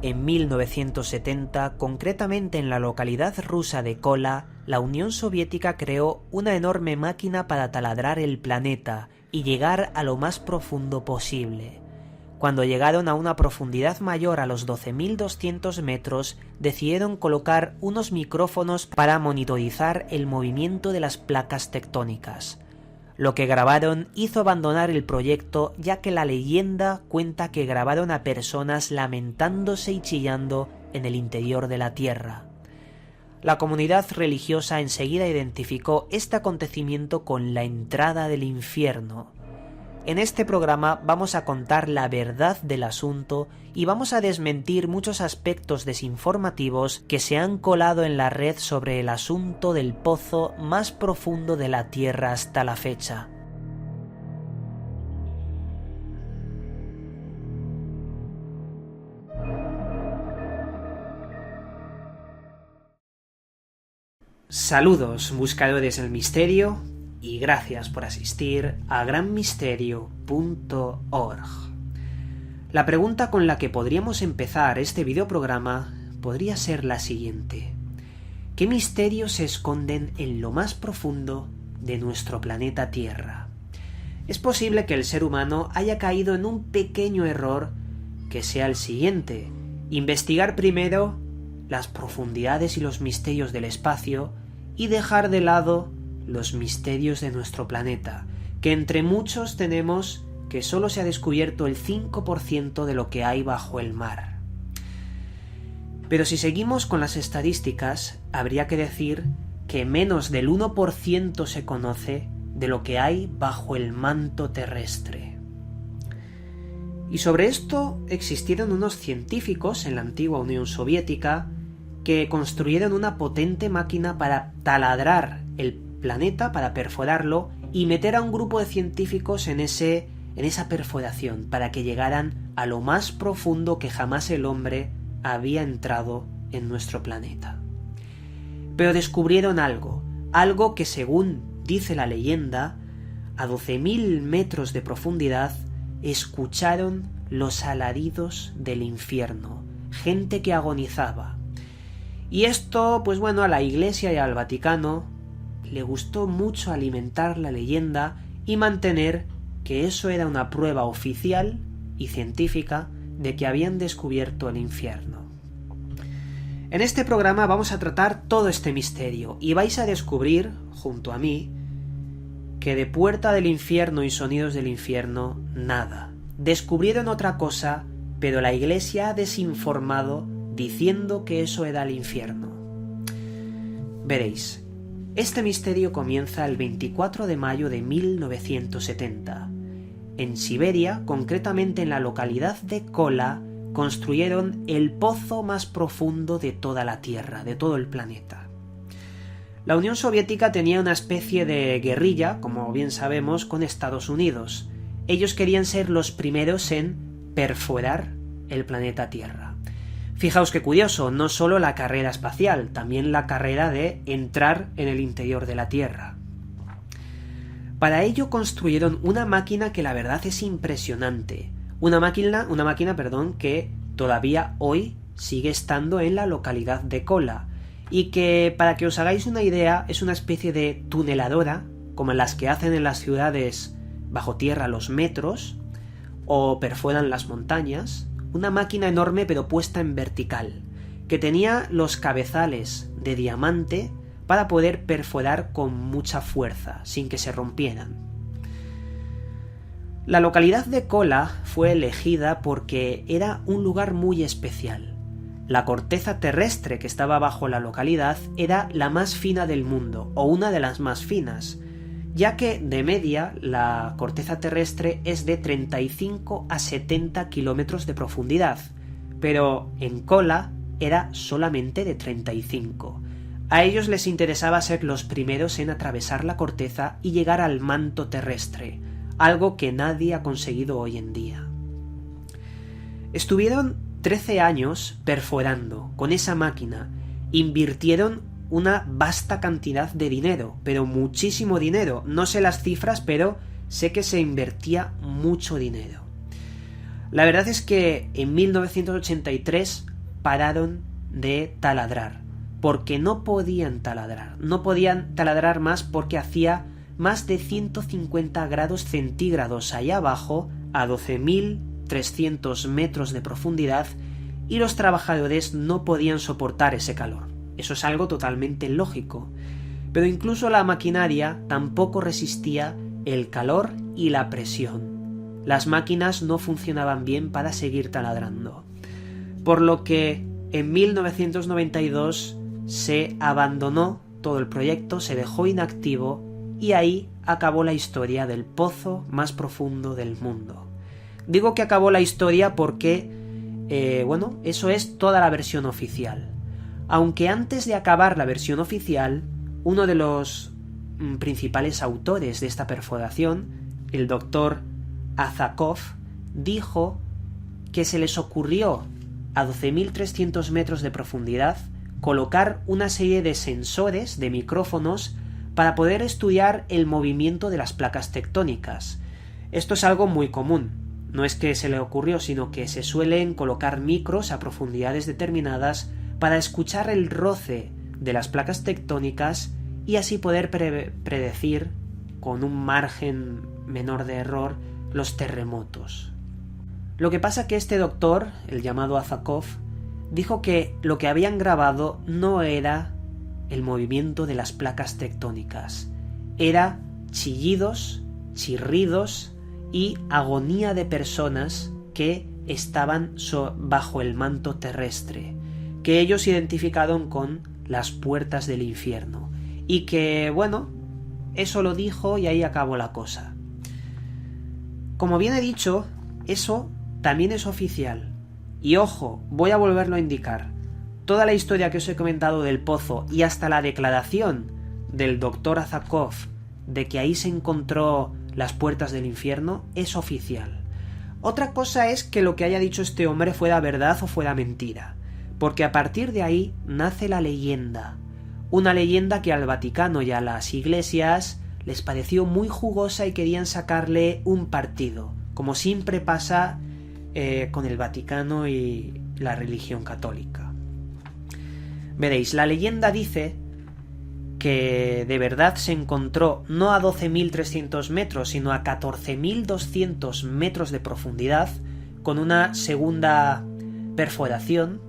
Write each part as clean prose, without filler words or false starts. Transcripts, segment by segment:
En 1970, concretamente en la localidad rusa de Kola, la Unión Soviética creó una enorme máquina para taladrar el planeta y llegar a lo más profundo posible. Cuando llegaron a una profundidad mayor a los 12.200 metros, decidieron colocar unos micrófonos para monitorizar el movimiento de las placas tectónicas. Lo que grabaron hizo abandonar el proyecto, ya que la leyenda cuenta que grabaron a personas lamentándose y chillando en el interior de la Tierra. La comunidad religiosa enseguida identificó este acontecimiento con la entrada del infierno. En este programa vamos a contar la verdad del asunto y vamos a desmentir muchos aspectos desinformativos que se han colado en la red sobre el asunto del pozo más profundo de la Tierra hasta la fecha. Saludos, buscadores del misterio, y gracias por asistir a granmisterio.org. La pregunta con la que podríamos empezar este videoprograma podría ser la siguiente: ¿qué misterios se esconden en lo más profundo de nuestro planeta Tierra? Es posible que el ser humano haya caído en un pequeño error que sea el siguiente: investigar primero las profundidades y los misterios del espacio y dejar de lado los misterios de nuestro planeta, que entre muchos tenemos que solo se ha descubierto el 5% de lo que hay bajo el mar. Pero si seguimos con las estadísticas, habría que decir que menos del 1% se conoce de lo que hay bajo el manto terrestre. Y sobre esto existieron unos científicos en la antigua Unión Soviética que construyeron una potente máquina para taladrar el planeta, para perforarlo y meter a un grupo de científicos en esa perforación para que llegaran a lo más profundo que jamás el hombre había entrado en nuestro planeta. Pero descubrieron algo que, según dice la leyenda, a 12.000 metros de profundidad escucharon los alaridos del infierno, gente que agonizaba. Y esto, pues bueno, a la Iglesia y al Vaticano le gustó mucho alimentar la leyenda y mantener que eso era una prueba oficial y científica de que habían descubierto el infierno. En este programa vamos a tratar todo este misterio y vais a descubrir, junto a mí, que de Puerta del Infierno y Sonidos del Infierno, nada. Descubrieron otra cosa, pero la Iglesia ha desinformado diciendo que eso era el infierno. Veréis, este misterio comienza el 24 de mayo de 1970. En Siberia, concretamente en la localidad de Kola, construyeron el pozo más profundo de toda la Tierra, de todo el planeta. La Unión Soviética tenía una especie de guerrilla, como bien sabemos, con Estados Unidos. Ellos querían ser los primeros en perforar el planeta Tierra. Fijaos qué curioso, no solo la carrera espacial, también la carrera de entrar en el interior de la Tierra. Para ello construyeron una máquina que la verdad es impresionante. Una máquina, que todavía hoy sigue estando en la localidad de Kola y que, para que os hagáis una idea, es una especie de tuneladora, como las que hacen en las ciudades bajo tierra los metros o perforan las montañas. Una máquina enorme pero puesta en vertical, que tenía los cabezales de diamante para poder perforar con mucha fuerza, sin que se rompieran. La localidad de Kola fue elegida porque era un lugar muy especial. La corteza terrestre que estaba bajo la localidad era la más fina del mundo, o una de las más finas, ya que de media la corteza terrestre es de 35 a 70 kilómetros de profundidad, pero en Kola era solamente de 35. A ellos les interesaba ser los primeros en atravesar la corteza y llegar al manto terrestre, algo que nadie ha conseguido hoy en día. Estuvieron 13 años perforando con esa máquina, invirtieron una vasta cantidad de dinero, pero muchísimo dinero. No sé las cifras, pero sé que se invertía mucho dinero. La verdad es que en 1983 pararon de taladrar, porque no podían taladrar más porque hacía más de 150 grados centígrados allá abajo, a 12.300 metros de profundidad, y los trabajadores no podían soportar ese calor. Eso es algo totalmente lógico. Pero incluso la maquinaria tampoco resistía el calor y la presión. Las máquinas no funcionaban bien para seguir taladrando. Por lo que en 1992 se abandonó todo el proyecto, se dejó inactivo y ahí acabó la historia del pozo más profundo del mundo. Digo que acabó la historia porque, eso es toda la versión oficial. Aunque antes de acabar la versión oficial, uno de los principales autores de esta perforación, el doctor Azakov, dijo que se les ocurrió a 12.300 metros de profundidad colocar una serie de sensores, de micrófonos, para poder estudiar el movimiento de las placas tectónicas. Esto es algo muy común. No es que se le ocurrió, sino que se suelen colocar micros a profundidades determinadas para escuchar el roce de las placas tectónicas y así poder predecir, con un margen menor de error, los terremotos. Lo que pasa que este doctor, el llamado Azakov, dijo que lo que habían grabado no era el movimiento de las placas tectónicas, era chillidos, chirridos y agonía de personas que estaban bajo el manto terrestre, que ellos identificaron con las puertas del infierno, y que, eso lo dijo y ahí acabó la cosa. Como bien he dicho, eso también es oficial. Y ojo, voy a volverlo a indicar. Toda la historia que os he comentado del pozo y hasta la declaración del doctor Azakov de que ahí se encontró las puertas del infierno es oficial. Otra cosa es que lo que haya dicho este hombre fuera verdad o fuera mentira, porque a partir de ahí nace la leyenda. Una leyenda que al Vaticano y a las iglesias les pareció muy jugosa y querían sacarle un partido, como siempre pasa con el Vaticano y la religión católica. Veréis, la leyenda dice que de verdad se encontró no a 12.300 metros, sino a 14.200 metros de profundidad, con una segunda perforación.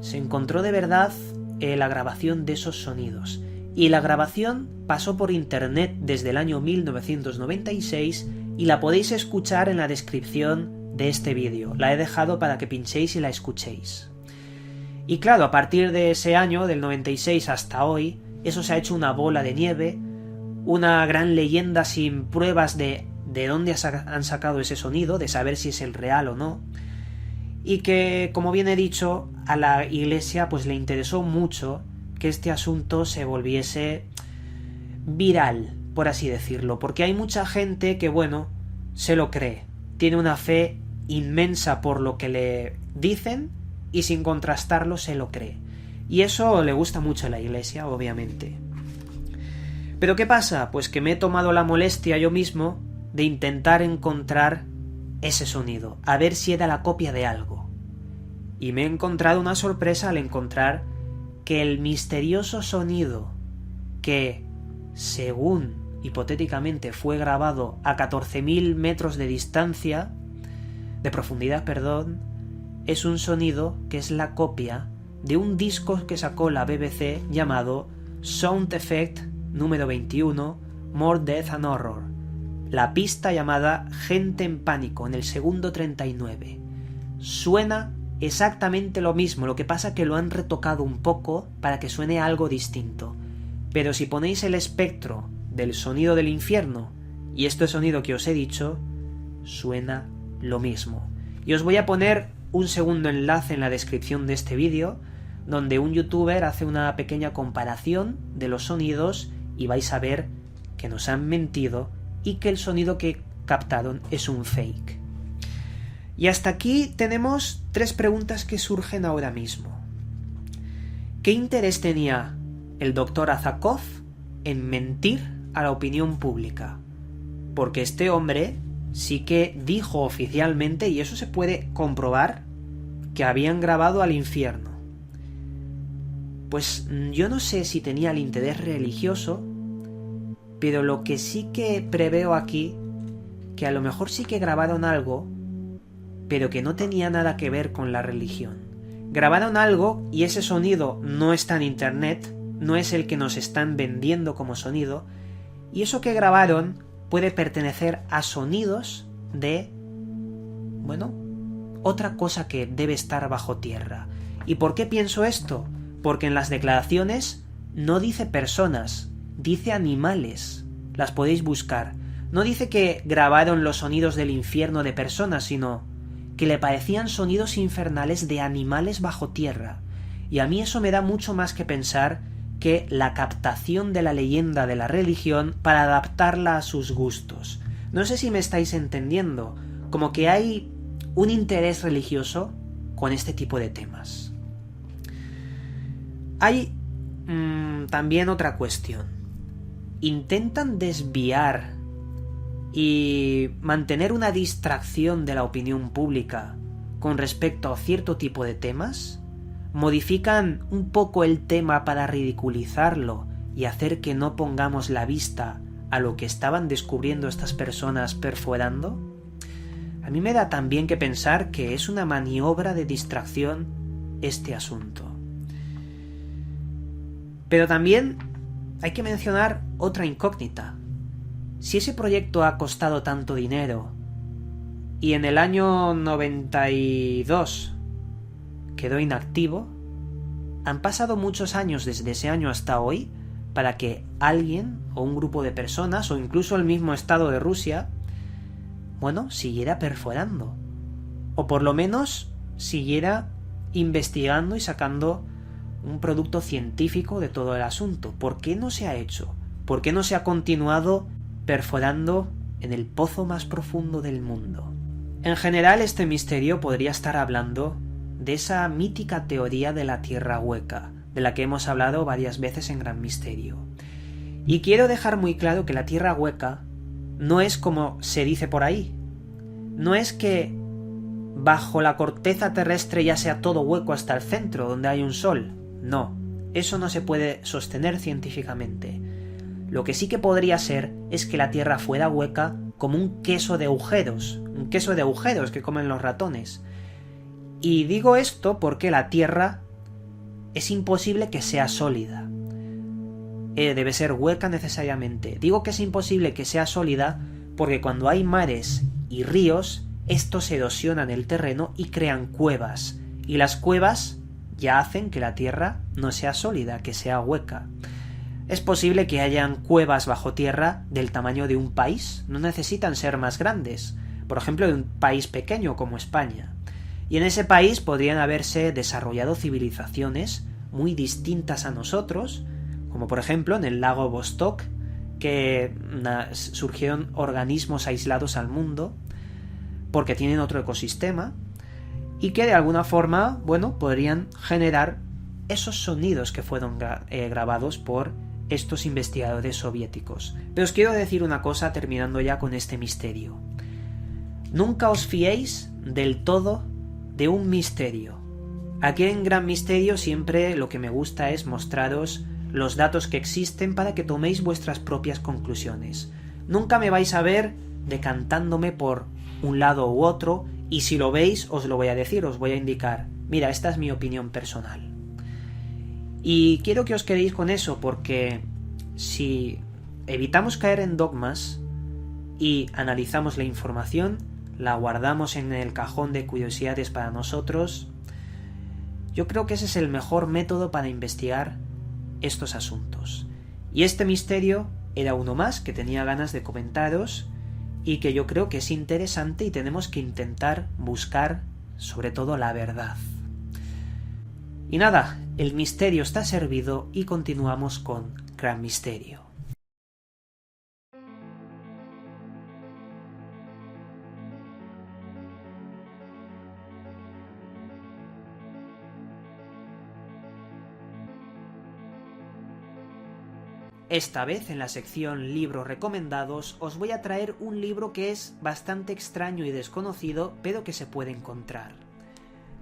Se encontró de verdad la grabación de esos sonidos. Y la grabación pasó por internet desde el año 1996 y la podéis escuchar en la descripción de este vídeo. La he dejado para que pinchéis y la escuchéis. Y claro, a partir de ese año, del 96 hasta hoy, eso se ha hecho una bola de nieve, una gran leyenda sin pruebas de dónde han sacado ese sonido, de saber si es el real o no, y que, como bien he dicho, a la iglesia pues le interesó mucho que este asunto se volviese viral, por así decirlo, porque hay mucha gente que, se lo cree, tiene una fe inmensa por lo que le dicen y sin contrastarlo se lo cree. Y eso le gusta mucho a la iglesia, obviamente. Pero ¿qué pasa? Pues que me he tomado la molestia yo mismo de intentar encontrar ese sonido, a ver si era la copia de algo. Y me he encontrado una sorpresa al encontrar que el misterioso sonido que, según hipotéticamente fue grabado a 14.000 metros de distancia, de profundidad, es un sonido que es la copia de un disco que sacó la BBC llamado Sound Effect número 21, More Death and Horror, la pista llamada Gente en Pánico, en el segundo 39. Suena exactamente lo mismo, lo que pasa que lo han retocado un poco para que suene algo distinto. Pero si ponéis el espectro del sonido del infierno y este sonido que os he dicho, suena lo mismo. Y os voy a poner un segundo enlace en la descripción de este vídeo, donde un youtuber hace una pequeña comparación de los sonidos y vais a ver que nos han mentido y que el sonido que captaron es un fake. Y hasta aquí tenemos 3 preguntas que surgen ahora mismo. ¿Qué interés tenía el doctor Azakov en mentir a la opinión pública? Porque este hombre sí que dijo oficialmente, y eso se puede comprobar, que habían grabado al infierno. Pues yo no sé si tenía el interés religioso, pero lo que sí que preveo aquí, que a lo mejor sí que grabaron algo, pero que no tenía nada que ver con la religión. Grabaron algo y ese sonido no está en internet, no es el que nos están vendiendo como sonido, y eso que grabaron puede pertenecer a sonidos de, bueno, otra cosa que debe estar bajo tierra. ¿Y por qué pienso esto? Porque en las declaraciones no dice personas, dice animales. Las podéis buscar. No dice que grabaron los sonidos del infierno de personas, sino que le parecían sonidos infernales de animales bajo tierra. Y a mí eso me da mucho más que pensar que la captación de la leyenda de la religión para adaptarla a sus gustos. No sé si me estáis entendiendo, como que hay un interés religioso con este tipo de temas. Hay también otra cuestión. Intentan desviar y mantener una distracción de la opinión pública con respecto a cierto tipo de temas. Modifican un poco el tema para ridiculizarlo y hacer que no pongamos la vista a lo que estaban descubriendo estas personas perforando. A mí me da también que pensar que es una maniobra de distracción este asunto. Pero también hay que mencionar otra incógnita. Si ese proyecto ha costado tanto dinero y en el año 92 quedó inactivo, han pasado muchos años desde ese año hasta hoy para que alguien o un grupo de personas o incluso el mismo Estado de Rusia, bueno, siguiera perforando o por lo menos siguiera investigando y sacando un producto científico de todo el asunto. ¿Por qué no se ha hecho? ¿Por qué no se ha continuado perforando en el pozo más profundo del mundo? En general, este misterio podría estar hablando de esa mítica teoría de la Tierra hueca, de la que hemos hablado varias veces en Gran Misterio. Y quiero dejar muy claro que la Tierra hueca no es como se dice por ahí. No es que bajo la corteza terrestre ya sea todo hueco hasta el centro, donde hay un sol. No, eso no se puede sostener científicamente. Lo que sí que podría ser es que la Tierra fuera hueca como un queso de agujeros que comen los ratones. Y digo esto porque la Tierra es imposible que sea sólida. Debe ser hueca necesariamente. Digo que es imposible que sea sólida porque cuando hay mares y ríos, estos erosionan el terreno y crean cuevas. Y las cuevas ya hacen que la Tierra no sea sólida, que sea hueca. Es posible que hayan cuevas bajo tierra del tamaño de un país, no necesitan ser más grandes, por ejemplo de un país pequeño como España. Y en ese país podrían haberse desarrollado civilizaciones muy distintas a nosotros, como por ejemplo en el lago Vostok, que surgieron organismos aislados al mundo, porque tienen otro ecosistema, y que de alguna forma, bueno, podrían generar esos sonidos que fueron grabados por estos investigadores soviéticos. Pero os quiero decir una cosa terminando ya con este misterio. Nunca os fiéis del todo de un misterio. Aquí en Gran Misterio siempre lo que me gusta es mostraros los datos que existen para que toméis vuestras propias conclusiones. Nunca me vais a ver decantándome por un lado u otro, y si lo veis os lo voy a decir, os voy a indicar, mira, esta es mi opinión personal. Y quiero que os quedéis con eso, porque si evitamos caer en dogmas y analizamos la información, la guardamos en el cajón de curiosidades para nosotros, yo creo que ese es el mejor método para investigar estos asuntos. Y este misterio era uno más que tenía ganas de comentaros y que yo creo que es interesante y tenemos que intentar buscar sobre todo la verdad. Y nada, el misterio está servido y continuamos con Gran Misterio. Esta vez en la sección Libros recomendados os voy a traer un libro que es bastante extraño y desconocido, pero que se puede encontrar.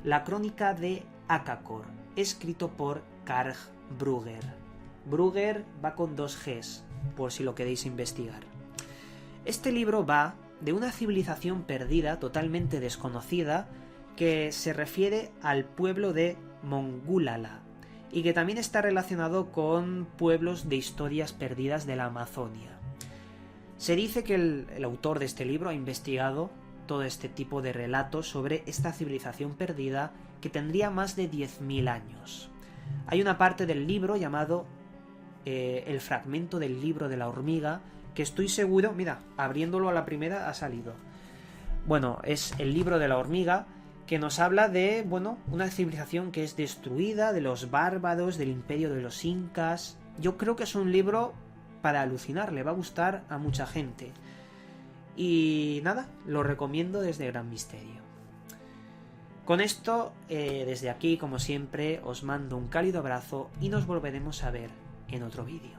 La crónica de Akakor, escrito por Karl Brugger. Brugger va con 2 Gs, por si lo queréis investigar. Este libro va de una civilización perdida, totalmente desconocida, que se refiere al pueblo de Mongúlala, y que también está relacionado con pueblos de historias perdidas de la Amazonia. Se dice que el autor de este libro ha investigado todo este tipo de relatos sobre esta civilización perdida que tendría más de 10.000 años. Hay una parte del libro llamado el fragmento del libro de la hormiga, que estoy seguro, mira, abriéndolo a la primera ha salido. Bueno, es el libro de la hormiga, que nos habla de, bueno, una civilización que es destruida, de los bárbaros, del imperio de los incas. Yo creo que es un libro para alucinar, le va a gustar a mucha gente. Y nada, lo recomiendo desde Gran Misterio. Con esto, desde aquí, como siempre, os mando un cálido abrazo y nos volveremos a ver en otro vídeo.